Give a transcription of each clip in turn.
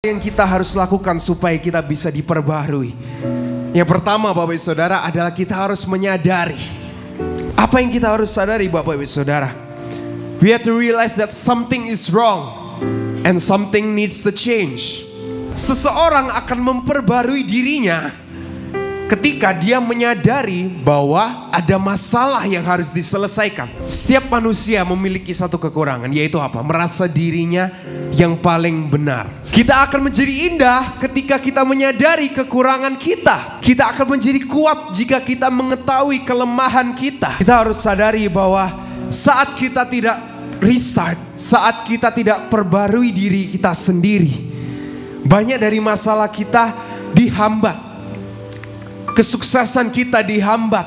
Yang kita harus lakukan supaya kita bisa diperbaharui. Yang pertama Bapak Ibu Saudara adalah kita harus menyadari. Apa yang kita harus sadari Bapak Ibu Saudara? We have to realize that something is wrong and something needs to change. Seseorang akan memperbarui dirinya ketika dia menyadari bahwa ada masalah yang harus diselesaikan. Setiap manusia memiliki satu kekurangan, yaitu apa? Merasa dirinya yang paling benar. Kita akan menjadi indah ketika kita menyadari kekurangan kita. Kita akan menjadi kuat jika kita mengetahui kelemahan kita. Kita harus sadari bahwa saat kita tidak restart, saat kita tidak perbarui diri kita sendiri, banyak dari masalah kita dihambat. Kesuksesan kita dihambat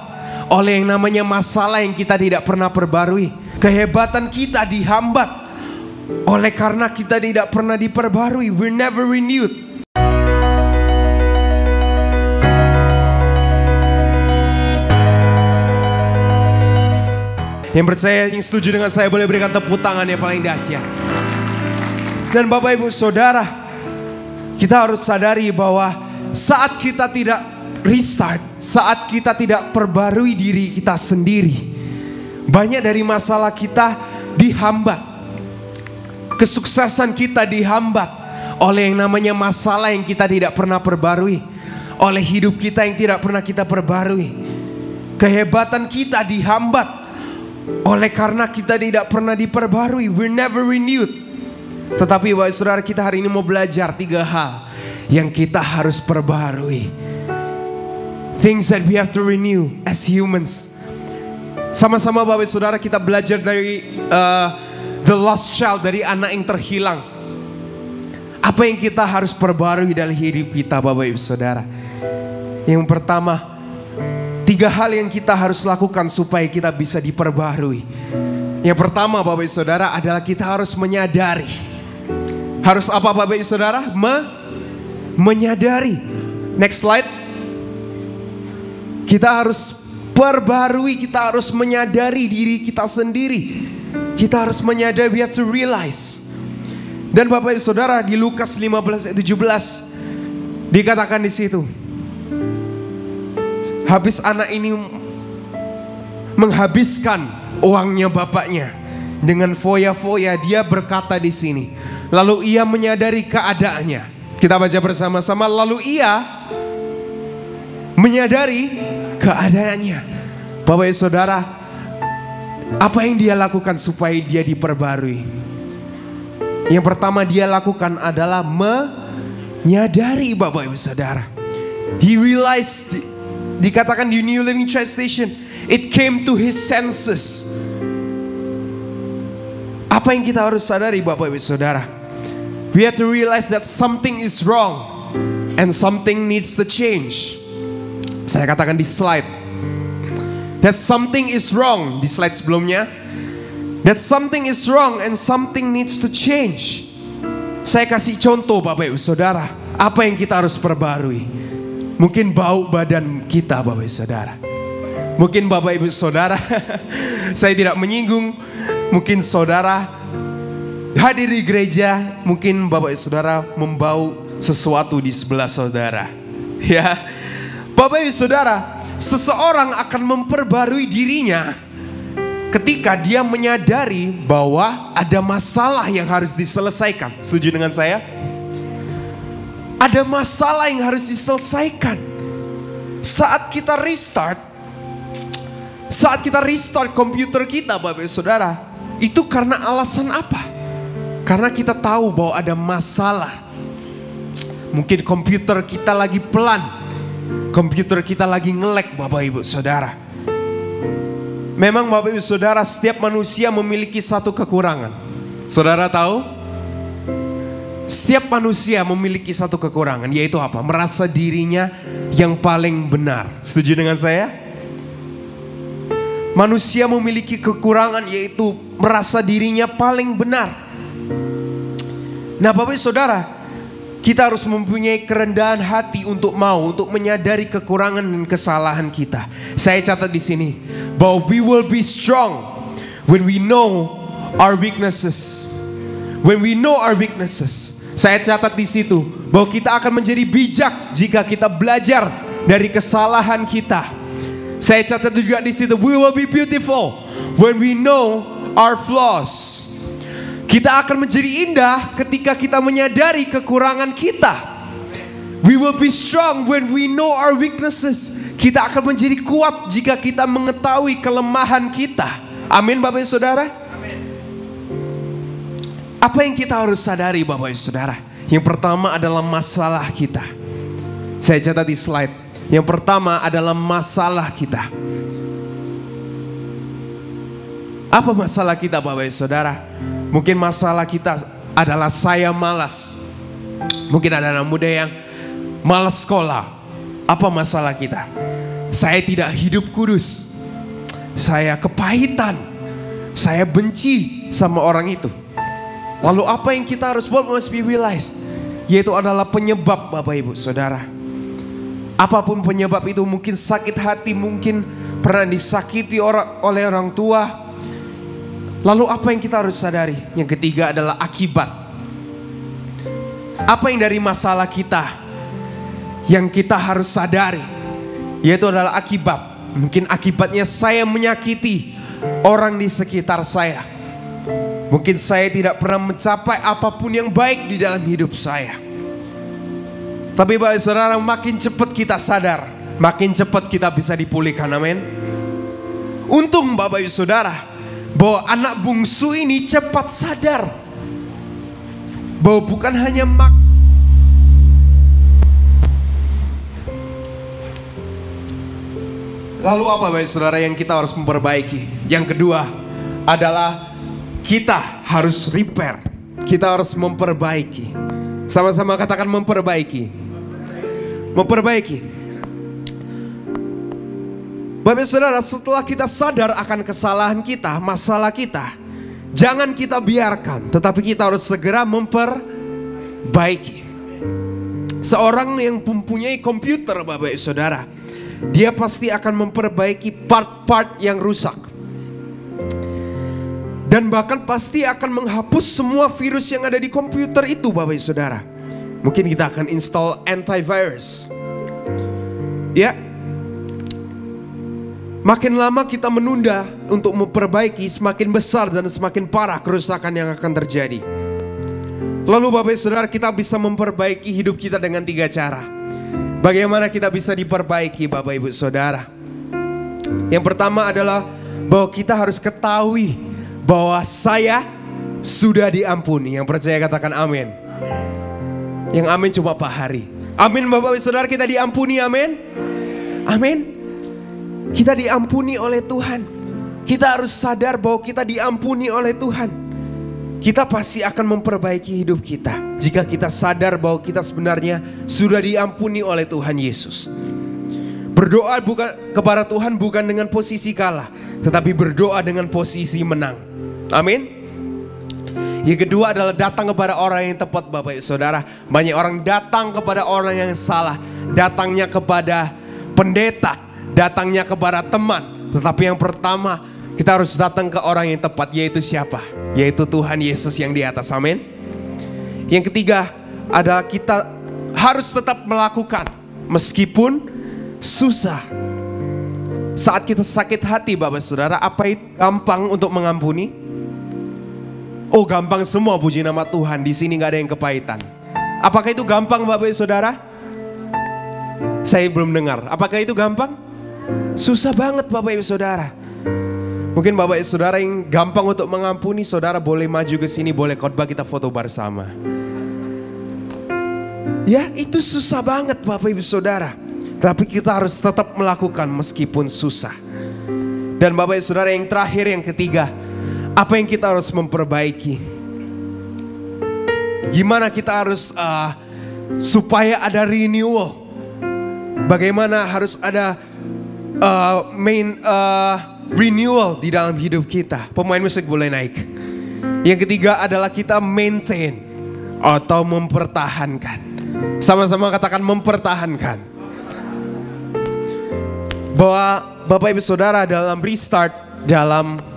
oleh yang namanya masalah yang kita tidak pernah perbarui. Kehebatan kita dihambat oleh karena kita tidak pernah diperbarui. We're never renewed. Yang percaya, yang setuju dengan saya boleh berikan tepuk tangan yang paling dahsyat. Dan Bapak Ibu Saudara, kita harus sadari bahwa saat kita tidak restart, saat kita tidak perbarui diri kita sendiri, banyak dari masalah kita dihambat. Kesuksesan kita dihambat oleh yang namanya masalah yang kita tidak pernah perbarui, oleh hidup kita yang tidak pernah kita perbarui. Kehebatan kita dihambat oleh karena kita tidak pernah diperbarui. We're never renewed. Tetapi Bapak Saudara, kita hari ini mau belajar 3 hal yang kita harus perbarui. Things that we have to renew as humans. Sama-sama Bapak Saudara kita belajar dari the lost child, dari anak yang terhilang. Apa yang kita harus perbarui dalam hidup kita Bapak Ibu Saudara? Yang pertama, 3 hal yang kita harus lakukan supaya kita bisa diperbarui. Yang pertama Bapak Ibu Saudara adalah kita harus menyadari. Harus apa Bapak Ibu Saudara? Menyadari. Next slide. Kita harus perbarui, kita harus menyadari diri kita sendiri. Kita harus menyadari, we have to realize. Dan Bapak Ibu Saudara, di Lukas 15 ayat 17 dikatakan di situ, habis anak ini menghabiskan uangnya bapaknya dengan foya-foya, dia berkata di sini, lalu ia menyadari keadaannya. Kita baca bersama-sama, lalu ia menyadari keadaannya. Bapak Ibu Saudara, apa yang dia lakukan supaya dia diperbarui? Yang pertama dia lakukan adalah menyadari Bapak Ibu Saudara. He realized, dikatakan di New Living Translation, it came to his senses. Apa yang kita harus sadari Bapak Ibu Saudara? We have to realize that something is wrong and something needs to change. Saya katakan di slide, that something is wrong. Di slide sebelumnya, that something is wrong and something needs to change. Saya kasih contoh Bapak Ibu Saudara, apa yang kita harus perbarui? Mungkin bau badan kita Bapak Ibu Saudara. Mungkin Bapak Ibu Saudara, saya tidak menyinggung, mungkin saudara hadir di gereja, mungkin Bapak Ibu Saudara membau sesuatu di sebelah saudara. Ya, Bapak Ibu Saudara, seseorang akan memperbarui dirinya ketika dia menyadari bahwa ada masalah yang harus diselesaikan. Setuju dengan saya? Ada masalah yang harus diselesaikan. Saat kita restart komputer kita Bapak Ibu Saudara, itu karena alasan apa? Karena kita tahu bahwa ada masalah. Mungkin komputer kita lagi pelan, komputer kita lagi nge-lag Bapak Ibu Saudara. Memang Bapak Ibu Saudara, setiap manusia memiliki satu kekurangan. Saudara tahu? Setiap manusia memiliki satu kekurangan, yaitu apa? Merasa dirinya yang paling benar. Setuju dengan saya? Manusia memiliki kekurangan, yaitu merasa dirinya paling benar. Nah Bapak Ibu Saudara, kita harus mempunyai kerendahan hati untuk menyadari kekurangan dan kesalahan kita. Saya catat di sini bahwa we will be strong when we know our weaknesses. When we know our weaknesses. Saya catat di situ bahwa kita akan menjadi bijak jika kita belajar dari kesalahan kita. Saya catat juga di situ, we will be beautiful when we know our flaws. Kita akan menjadi indah ketika kita menyadari kekurangan kita. We will be strong when we know our weaknesses. Kita akan menjadi kuat jika kita mengetahui kelemahan kita. Amin Bapak Ibu Saudara. Apa yang kita harus sadari Bapak Ibu Saudara? Yang pertama adalah masalah kita. Saya catat di slide. Yang pertama adalah masalah kita. Apa masalah kita Bapak Ibu Saudara? Mungkin masalah kita adalah saya malas. Mungkin ada anak muda yang malas sekolah. Apa masalah kita? Saya tidak hidup kudus. Saya kepahitan. Saya benci sama orang itu. Lalu apa yang kita harus buat? Must be realize. Yaitu adalah penyebab Bapak Ibu Saudara. Apapun penyebab itu, mungkin sakit hati, mungkin pernah disakiti oleh orang tua. Lalu apa yang kita harus sadari? Yang ketiga adalah akibat. Apa yang dari masalah kita yang kita harus sadari? Yaitu adalah akibat. Mungkin akibatnya saya menyakiti orang di sekitar saya. Mungkin saya tidak pernah mencapai apapun yang baik di dalam hidup saya. Tapi Bapak Saudara, makin cepat kita sadar, makin cepat kita bisa dipulihkan. Amin. Untung Bapak Ibu Saudara, bahwa anak bungsu ini cepat sadar bahwa bukan hanya Lalu apa Bapak Saudara yang kita harus memperbaiki? Yang kedua adalah kita harus repair. Kita harus memperbaiki. Sama-sama katakan memperbaiki. Memperbaiki. Bapak Saudara, setelah kita sadar akan kesalahan kita, masalah kita, jangan kita biarkan, tetapi kita harus segera memperbaiki. Seorang yang mempunyai komputer Bapak Saudara, dia pasti akan memperbaiki part-part yang rusak. Dan bahkan pasti akan menghapus semua virus yang ada di komputer itu Bapak Saudara. Mungkin kita akan install antivirus. Ya. Makin lama kita menunda untuk memperbaiki, semakin besar dan semakin parah kerusakan yang akan terjadi. Lalu Bapak Saudara, kita bisa memperbaiki hidup kita dengan 3 cara. Bagaimana kita bisa diperbaiki Bapak Ibu Saudara? Yang pertama adalah bahwa kita harus ketahui bahwa saya sudah diampuni. Yang percaya katakan amin. Yang amin cuma Pak Hari. Amin Bapak Ibu Saudara, kita diampuni, amin. Amin. Kita diampuni oleh Tuhan. Kita harus sadar bahwa kita diampuni oleh Tuhan. Kita pasti akan memperbaiki hidup kita jika kita sadar bahwa kita sebenarnya sudah diampuni oleh Tuhan Yesus. Berdoa bukan kepada Tuhan bukan dengan posisi kalah, tetapi berdoa dengan posisi menang. Amin. Yang kedua adalah datang kepada orang yang tepat Bapak Ibu Saudara. Banyak orang datang kepada orang yang salah. Datangnya kepada pendeta, datangnya kepada teman. Tetapi yang pertama, kita harus datang ke orang yang tepat, yaitu siapa? Yaitu Tuhan Yesus yang di atas, amin. Yang ketiga adalah kita harus tetap melakukan meskipun susah. Saat kita sakit hati Bapak Saudara, apa itu gampang untuk mengampuni? Oh gampang semua, puji nama Tuhan. Di sini gak ada yang kepahitan. Apakah itu gampang Bapak Saudara? Saya belum dengar. Apakah itu gampang? Susah banget Bapak Ibu Saudara. Mungkin Bapak Ibu Saudara yang gampang untuk mengampuni, saudara boleh maju ke sini, boleh khotbah, kita foto bersama. Ya, itu susah banget Bapak Ibu Saudara. Tapi kita harus tetap melakukan meskipun susah. Dan Bapak Ibu Saudara, yang terakhir, yang ketiga, apa yang kita harus memperbaiki? Gimana kita harus supaya ada renewal? Bagaimana harus ada renewal di dalam hidup kita? Pemain musik boleh naik. Yang ketiga adalah kita maintain atau mempertahankan. Sama-sama katakan mempertahankan. Bahwa Bapak Ibu Saudara dalam restart, dalam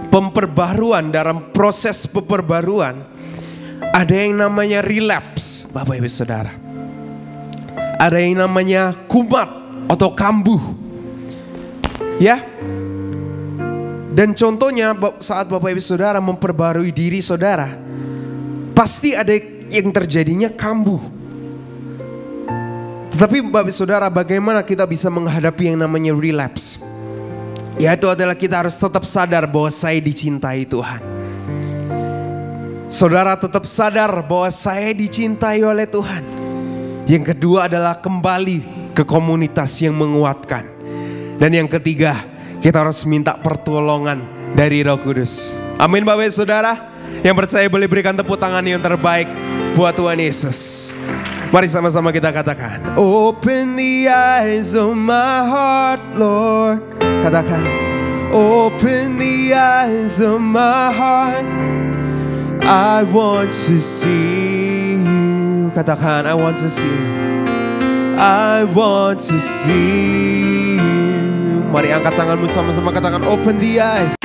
pemperbaruan, dalam proses pemperbaruan, Ada yang namanya relapse, Bapak Ibu Saudara. Ada yang namanya kumat atau kambuh. Ya. Dan contohnya saat Bapak Ibu Saudara memperbarui diri saudara, pasti ada yang terjadinya kambuh. Tetapi Bapak Ibu Saudara, bagaimana kita bisa menghadapi yang namanya relapse? Yaitu adalah kita harus tetap sadar bahwa saya dicintai Tuhan. Saudara tetap sadar bahwa saya dicintai oleh Tuhan. Yang kedua adalah kembali ke komunitas yang menguatkan. Dan yang ketiga, kita harus minta pertolongan dari Roh Kudus. Amin Bapak Ibu Saudara. Yang percaya boleh berikan tepuk tangan yang terbaik buat Tuhan Yesus. Mari sama-sama kita katakan, open the eyes of my heart, Lord. Katakan, open the eyes of my heart. I want to see you. Katakan, I want to see you. I want to see you. Mari angkat tanganmu sama-sama katakan, open the eyes.